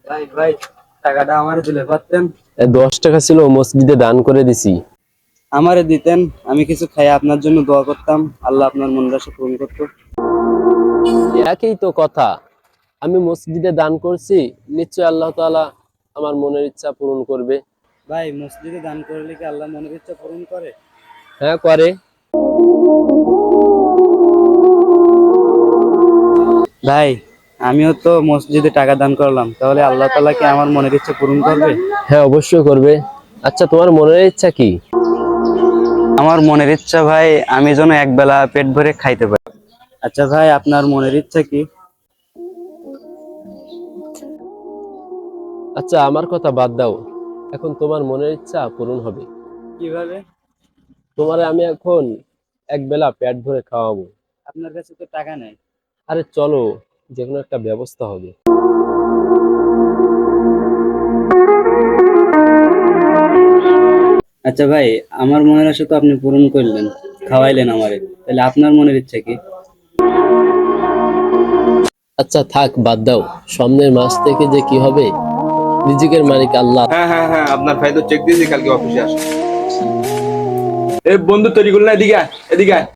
ভাই ভাই, টাকাটা আমারে দিলে পারতেন। 10 টাকা ছিল, মসজিদে দান করে দিছি। আমারে দিতেন, আমি কিছু খাই আপনার জন্য দোয়া করতাম, আল্লাহ আপনার মনের আশা পূরণ করতো। একই তো কথা। আমি মসজিদে দান করছি, নিশ্চয় আল্লাহ তাআলা আমার মনের ইচ্ছা পূরণ করবে। ভাই, মসজিদে দান করলে কি আল্লাহ মনের ইচ্ছা পূরণ করে? হ্যাঁ, করে। ভাই, আমিও তো মসজিদে টাকা দান করলাম, তাহলে আল্লাহ তাআলা কি আমার মনের ইচ্ছা পূরণ করবে? হ্যাঁ, অবশ্যই করবে। আচ্ছা, তোমার মনের ইচ্ছা কি? আমার মনের ইচ্ছা ভাই, আমি যেন একবেলা পেট ভরে খাইতে পারি। আচ্ছা ভাই, আপনার মনের ইচ্ছা কি? আচ্ছা, আমার কথা বাদ দাও। এখন তোমার মনের ইচ্ছা পূরণ হবে। কিভাবে? তোমারে আমি এখন একবেলা পেট ভরে খাওয়াবো। আপনার কাছে তো টাকা নেই। আরে চলো, যে কোনো একটা ব্যবস্থা হবে। আচ্ছা ভাই, আমার মনের আশা তো আপনি পূরণ করলেন, খাওয়াইলেন আমারে, তাহলে আপনার মনের ইচ্ছা কি? আচ্ছা থাক, বাদ দাও। সামনের মাস থেকে যে কি হবে, রিজিকের মালিক আল্লাহ। হ্যাঁ হ্যাঁ হ্যাঁ, আপনার ভাই তো চেক দিয়েছি, কালকে অফিসে আসো। এই বন্ধু তৈরি করলে, এদিকে আয়, এদিকে আয়।